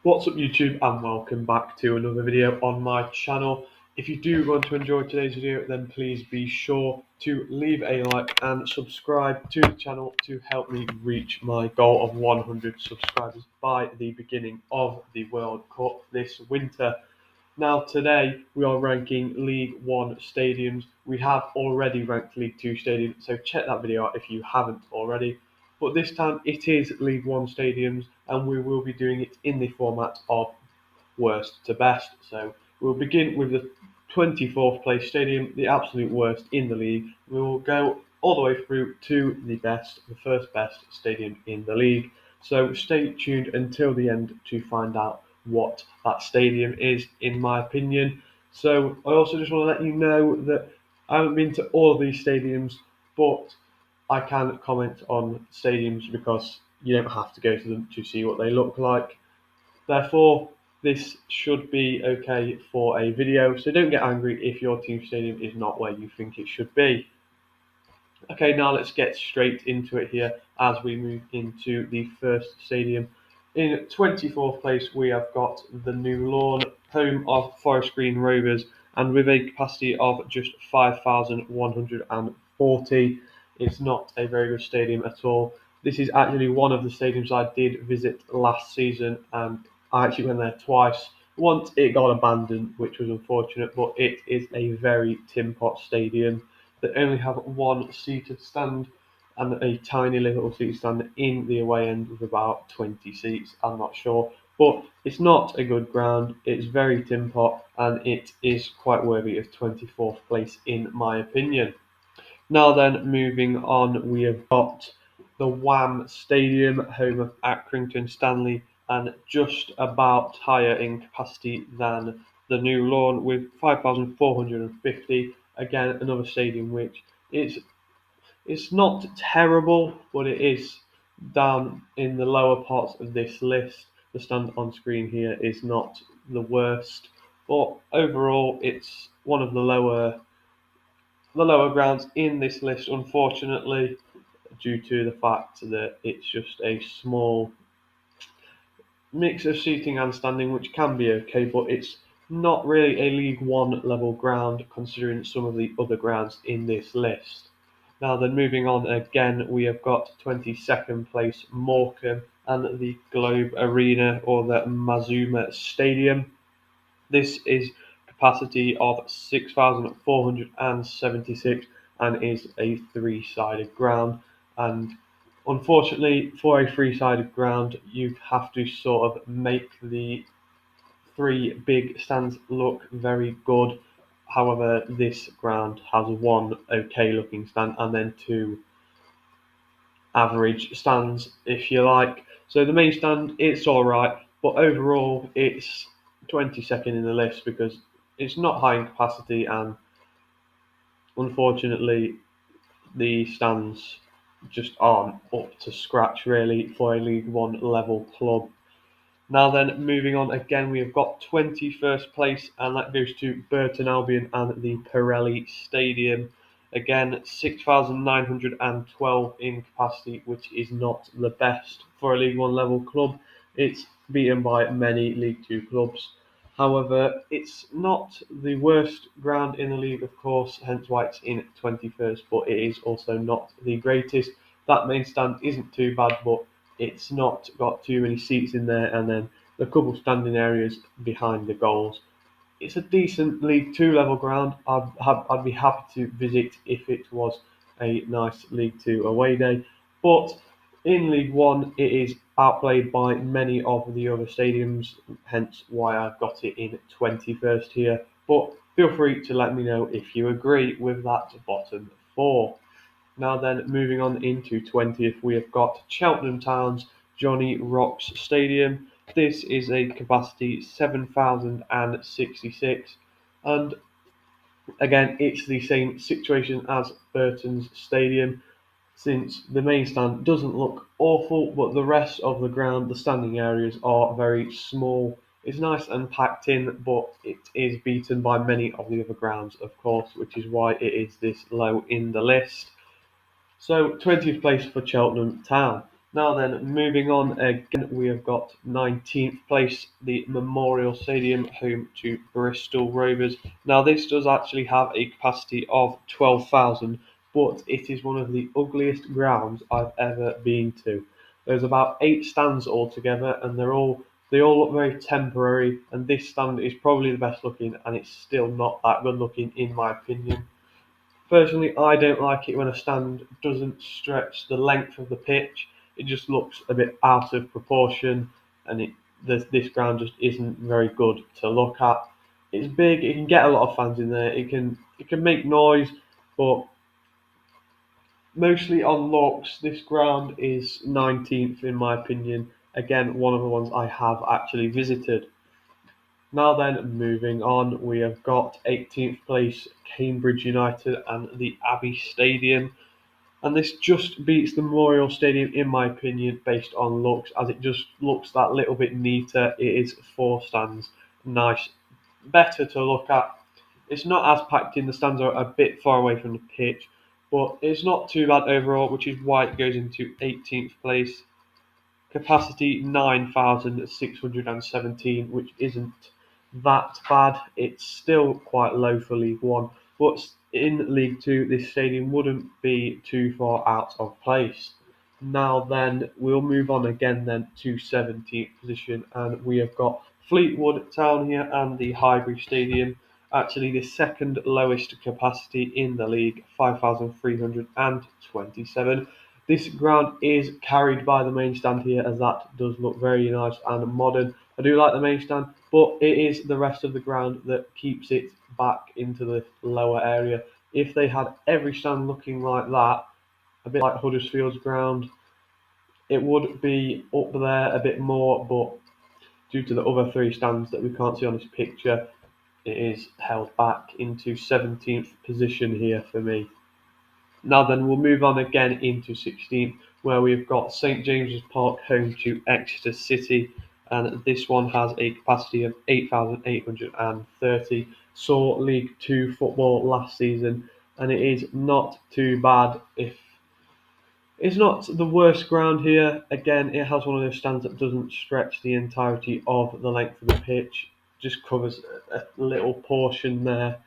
What's up YouTube, and welcome back to another video on my channel. If you do want to enjoy today's video, then please be sure to leave a like and subscribe to the channel to help me reach my goal of 100 subscribers by the beginning of the World Cup this winter. Now today we are ranking League One stadiums. We have already ranked League Two stadiums, so check that video out if you haven't already. But this time it is League One stadiums, and we will be doing it in the format of worst to best. So we'll begin with the 24th place stadium, the absolute worst in the league. We will go all the way through to the best, the first best stadium in the league. So stay tuned until the end to find out what that stadium is, in my opinion. So I also just want to let you know that I haven't been to all of these stadiums, but I can comment on stadiums because you don't have to go to them to see what they look like. Therefore, this should be okay for a video, so don't get angry if your team stadium is not where you think it should be. Okay, now let's get straight into it here as we move into the first stadium. In 24th place, we have got the New Lawn, home of Forest Green Rovers, and with a capacity of just 5,140. It's not a very good stadium at all. This is actually one of the stadiums I did visit last season, and I actually went there twice. Once it got abandoned, which was unfortunate, but it is a very tin pot stadium. They only have one seated stand and a tiny little seat stand in the away end with about 20 seats. I'm not sure, but it's not a good ground. It's very tin pot, and it is quite worthy of 24th place in my opinion. Now then, moving on, we have got the Wham Stadium, home of Accrington Stanley, and just about higher in capacity than the New Lawn with 5,450. Again, another stadium which it's not terrible, but it is down in the lower parts of this list. The stand on screen here is not the worst, but overall it's one of the lower grounds in this list, unfortunately, due to the fact that it's just a small mix of seating and standing, which can be okay, but it's not really a League One level ground considering some of the other grounds in this list. Now then, moving on again, we have got 22nd place Morecambe and the Globe Arena, or the Mazuma Stadium. This is capacity of 6,476 and is a three-sided ground. And unfortunately, for a three-sided ground, you have to sort of make the three big stands look very good. However, this ground has one okay looking stand and then two average stands, if you like. So the main stand, it's alright, but overall it's 22nd in the list because it's not high in capacity, and unfortunately the stands just aren't up to scratch really for a League One level club. Now then, moving on again, we have got 21st place, and that goes to Burton Albion and the Pirelli Stadium. Again, 6,912 in capacity, which is not the best for a League One level club. It's beaten by many League Two clubs. However, it's not the worst ground in the league, of course, hence why it's in 21st, but it is also not the greatest. That main stand isn't too bad, but it's not got too many seats in there, and then the couple standing areas behind the goals. It's a decent League Two level ground. I'd be happy to visit if it was a nice League Two away day, but in League One it is outplayed by many of the other stadiums, hence why I've got it in 21st here. But feel free to let me know if you agree with that bottom four. Now then, moving on into 20th, we have got Cheltenham Town's Johnny Rocks Stadium. This is a capacity 7,066, and again, it's the same situation as Burton's Stadium, since the main stand doesn't look awful, but the rest of the ground, the standing areas, are very small. It's nice and packed in, but it is beaten by many of the other grounds, of course, which is why it is this low in the list. So 20th place for Cheltenham Town. Now then, moving on again, we have got 19th place, the Memorial Stadium, home to Bristol Rovers. Now this does actually have a capacity of 12,000, but it is one of the ugliest grounds I've ever been to. There's about 8 stands altogether, and they all look very temporary. And this stand is probably the best looking, and it's still not that good looking in my opinion. Personally, I don't like it when a stand doesn't stretch the length of the pitch. It just looks a bit out of proportion, and this ground just isn't very good to look at. It's big. It can get a lot of fans in there. It can make noise, but mostly on looks, this ground is 19th in my opinion. Again, one of the ones I have actually visited. Now then, moving on, we have got 18th place Cambridge United and the Abbey Stadium. And this just beats the Memorial Stadium in my opinion based on looks, as it just looks that little bit neater. It is 4 stands, nice, better to look at. It's not as packed in, the stands are a bit far away from the pitch, but it's not too bad overall, which is why it goes into 18th place. Capacity 9,617, which isn't that bad. It's still quite low for League One, but in League Two, this stadium wouldn't be too far out of place. Now then, we'll move on again then to 17th position, and we have got Fleetwood Town here and the Highbury Stadium. Actually, the second lowest capacity in the league, 5,327. This ground is carried by the main stand here, as that does look very nice and modern. I do like the main stand, but it is the rest of the ground that keeps it back into the lower area. If they had every stand looking like that, a bit like Huddersfield's ground, it would be up there a bit more, but due to the other 3 stands that we can't see on this picture, it is held back into 17th position here for me. Now then, we'll move on again into 16th, where we've got St James's Park home to Exeter City, and this one has a capacity of 8,830. Saw League Two football last season, and it is not too bad. If it's not the worst ground here, again, it has one of those stands that doesn't stretch the entirety of the length of the pitch, just covers a little portion there.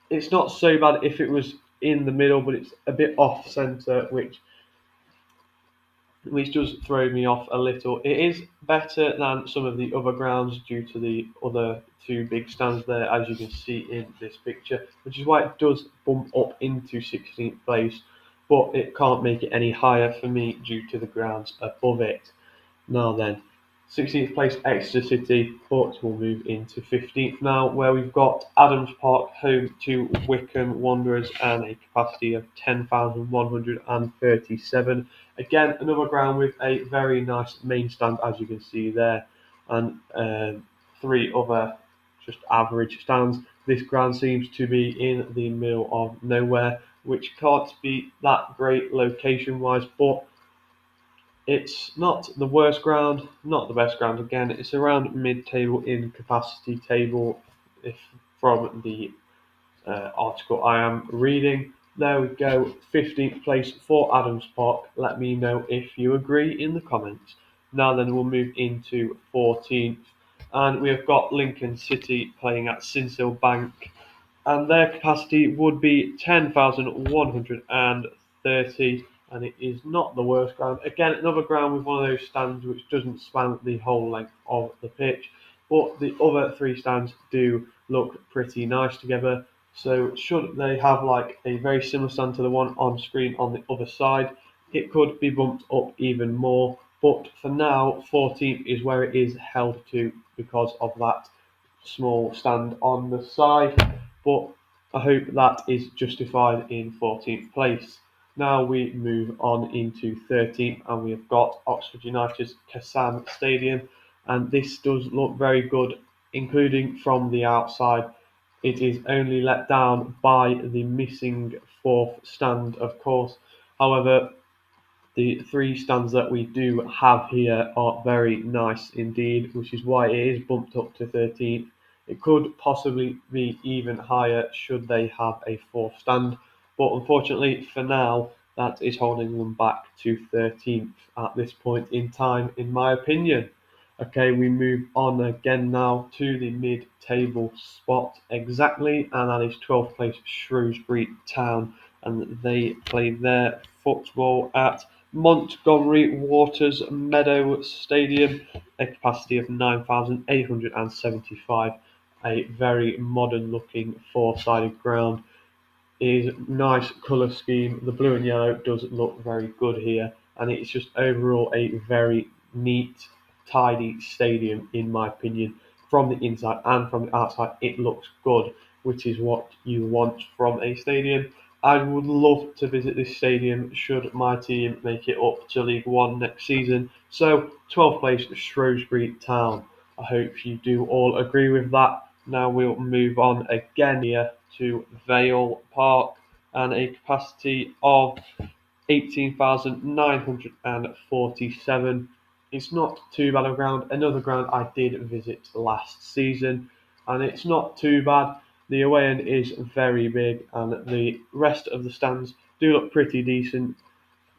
It's not so bad if it was in the middle, but it's a bit off centre, which does throw me off a little. It is better than some of the other grounds due to the other 2 big stands there, as you can see in this picture, which is why it does bump up into 16th place, but it can't make it any higher for me due to the grounds above it. Now then, 16th place Exeter City, but we'll move into 15th now, where we've got Adams Park home to Wycombe Wanderers and a capacity of 10,137. Again, another ground with a very nice main stand, as you can see there, and 3 other just average stands. This ground seems to be in the middle of nowhere, which can't be that great location-wise, but it's not the worst ground, not the best ground. Again, it's around mid-table in capacity table, if from the article I am reading. There we go, 15th place for Adams Park. Let me know if you agree in the comments. Now then, we'll move into 14th, and we have got Lincoln City playing at Sincil Bank, and their capacity would be 10,130, and it is not the worst ground. Again, another ground with one of those stands which doesn't span the whole length of the pitch, but the other 3 stands do look pretty nice together. So should they have like a very similar stand to the one on screen on the other side, it could be bumped up even more. But for now, 14th is where it is held to because of that small stand on the side, but I hope that is justified in 14th place. Now we move on into 13th, and we have got Oxford United's Kassam Stadium, and this does look very good, including from the outside. It is only let down by the missing 4th stand, of course. However, the 3 stands that we do have here are very nice indeed, which is why it is bumped up to 13th. It could possibly be even higher should they have a 4th stand, but unfortunately for now, that is holding them back to 13th at this point in time, in my opinion. Okay, we move on again now to the mid-table spot exactly, and that is 12th place Shrewsbury Town, and they play their football at Montgomery Waters Meadow Stadium, a capacity of 9,875, a very modern looking four-sided ground. It is nice colour scheme. The blue and yellow does look very good here, and it's just overall a very neat, tidy stadium in my opinion. From the inside and from the outside, it looks good, which is what you want from a stadium. I would love to visit this stadium should my team make it up to League One next season. So, 12th place Shrewsbury Town. I hope you do all agree with that. Now we'll move on again here to Vale Park, and a capacity of 18,947. It's not too bad a ground. Another ground I did visit last season, and it's not too bad. The away end is very big, and the rest of the stands do look pretty decent.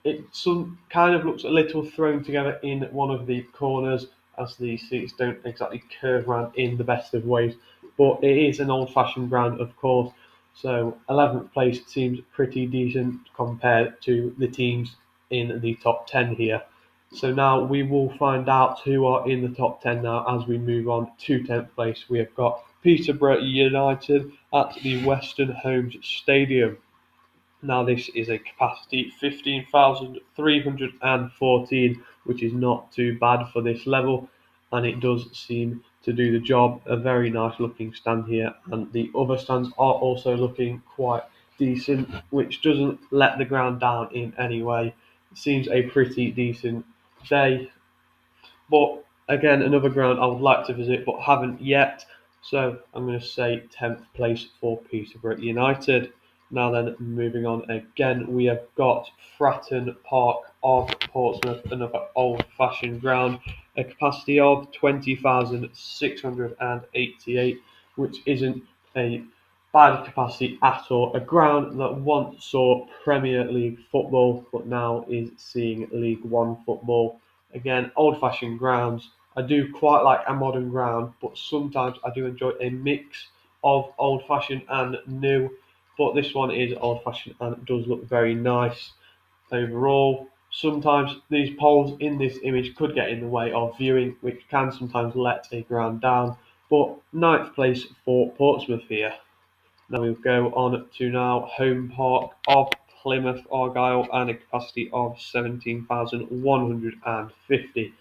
It some kind of looks a little thrown together in one of the corners, as the seats don't exactly curve around in the best of ways. But it is an old-fashioned ground, of course. So 11th place seems pretty decent compared to the teams in the top 10 here. So now we will find out who are in the top 10 now as we move on to 10th place. We have got Peterborough United at the Western Homes Stadium. Now this is a capacity 15,314, which is not too bad for this level, and it does seem to do the job. A very nice looking stand here, and the other stands are also looking quite decent, which doesn't let the ground down in any way. It seems a pretty decent day, but again, another ground I would like to visit but haven't yet. So I'm going to say 10th place for Peterborough United. Now then, moving on again, we have got Fratton Park of Portsmouth, another old-fashioned ground, a capacity of 20,688, which isn't a bad capacity at all. A ground that once saw Premier League football, but now is seeing League One football. Again, old-fashioned grounds. I do quite like a modern ground, but sometimes I do enjoy a mix of old-fashioned and new. But this one is old-fashioned and does look very nice overall. Sometimes these poles in this image could get in the way of viewing, which can sometimes let a ground down. But ninth place for Portsmouth here. Now we'll go on to now home park of Plymouth Argyle, and a capacity of 17,150.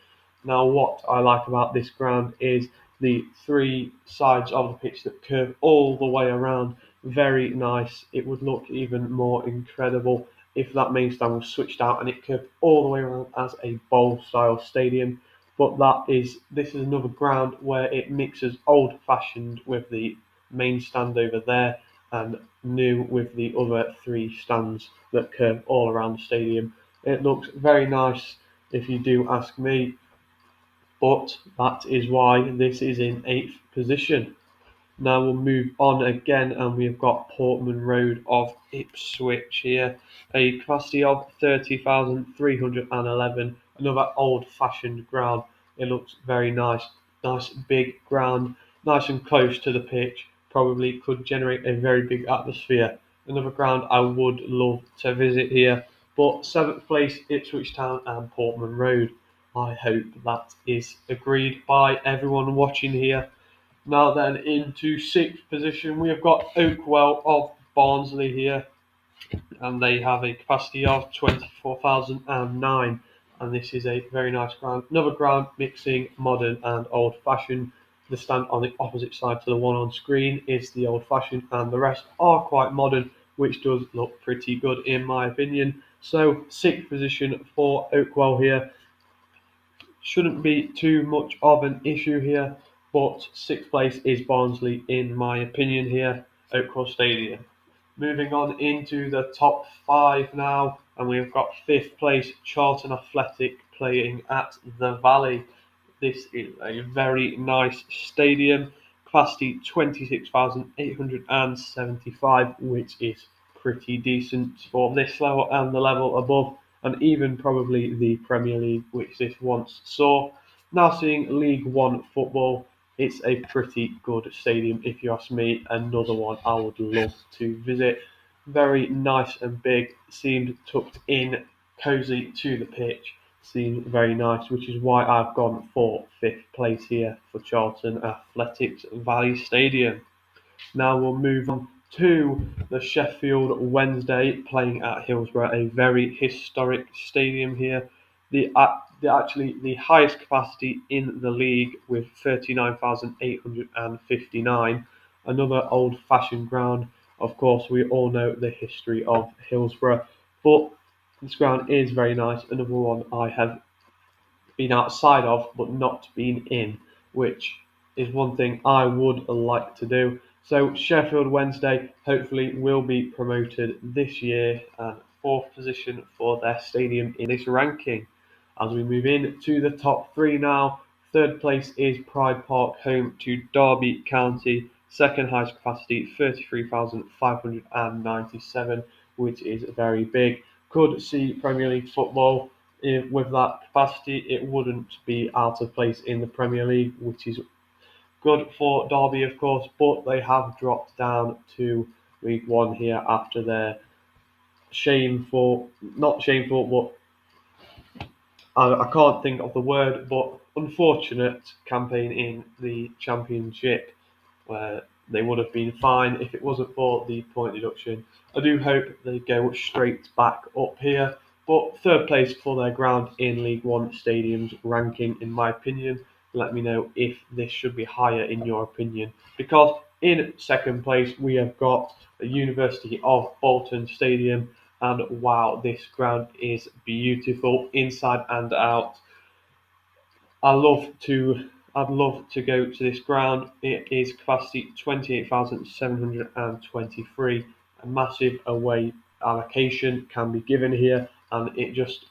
Now what I like about this ground is the three sides of the pitch that curve all the way around. Very nice. It would look even more incredible if that main stand was switched out and it curved all the way around as a bowl style stadium. But this is another ground where it mixes old fashioned with the main stand over there, and new with the other three stands that curve all around the stadium. It looks very nice if you do ask me, but that is why this is in 8th position. Now we'll move on again, and we've got Portman Road of Ipswich here, a capacity of 30,311, another old-fashioned ground. It looks very nice, nice big ground, nice and close to the pitch, probably could generate a very big atmosphere. Another ground I would love to visit here, but 7th place Ipswich Town and Portman Road. I hope that is agreed by everyone watching here. Now then, into 6th position, we have got Oakwell of Barnsley here, and they have a capacity of 24,009, and this is a very nice ground. Another ground mixing modern and old-fashioned. The stand on the opposite side to the one on screen is the old-fashioned, and the rest are quite modern, which does look pretty good in my opinion. So 6th position for Oakwell here. Shouldn't be too much of an issue here, but 6th place is Barnsley in my opinion here, Oakwell Stadium. Moving on into the top 5 now, and we've got 5th place Charlton Athletic playing at the Valley. This is a very nice stadium, capacity 26,875, which is pretty decent for this level and the level above, and even probably the Premier League, which this once saw. Now seeing League One football, it's a pretty good stadium if you ask me. Another one I would love to visit. Very nice and big, seemed tucked in, cosy to the pitch, seemed very nice, which is why I've gone for fifth place here for Charlton Athletics Valley Stadium. Now we'll move on to the Sheffield Wednesday playing at Hillsborough, a very historic stadium here. Actually the highest capacity in the league with 39,859. Another old-fashioned ground. Of course, we all know the history of Hillsborough, but this ground is very nice. Another one I have been outside of but not been in, which is one thing I would like to do. So Sheffield Wednesday hopefully will be promoted this year and fourth position for their stadium in this ranking. As we move in to the top three now, third place is Pride Park, home to Derby County. Second highest capacity, 33,597, which is very big. Could see Premier League football with that capacity. It wouldn't be out of place in the Premier League, which is good for Derby, of course, but they have dropped down to League One here after their not shameful, but I can't think of the word, but unfortunate campaign in the Championship, where they would have been fine if it wasn't for the point deduction. I do hope they go straight back up here, but third place for their ground in League One stadiums ranking, in my opinion. Let me know if this should be higher in your opinion, because in second place we have got the University of Bolton Stadium, and wow, this ground is beautiful inside and out. I'd love to go to this ground. It is capacity 28,723. A massive away allocation can be given here, and it just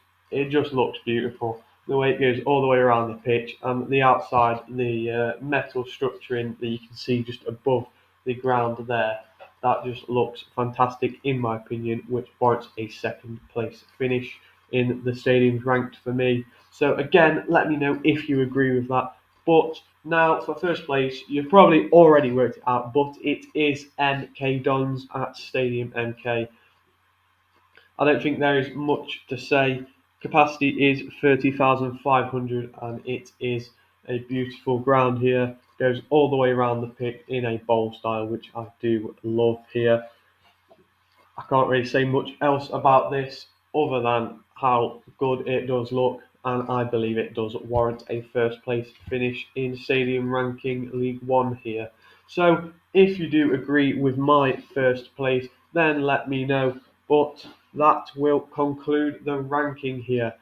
looks beautiful. The way it goes all the way around the pitch, and the outside, the metal structuring that you can see just above the ground there, that just looks fantastic in my opinion, which warrants a second place finish in the stadiums ranked for me. So again, let me know if you agree with that. But now for first place, you've probably already worked it out, but it is MK Dons at Stadium MK. I don't think there is much to say. Capacity is 30,500 and it is a beautiful ground here. Goes all the way around the pitch in a bowl style, which I do love here. I can't really say much else about this other than how good it does look, and I believe it does warrant a first place finish in Stadium Ranking League One here. So if you do agree with my first place, then let me know. But that will conclude the ranking here.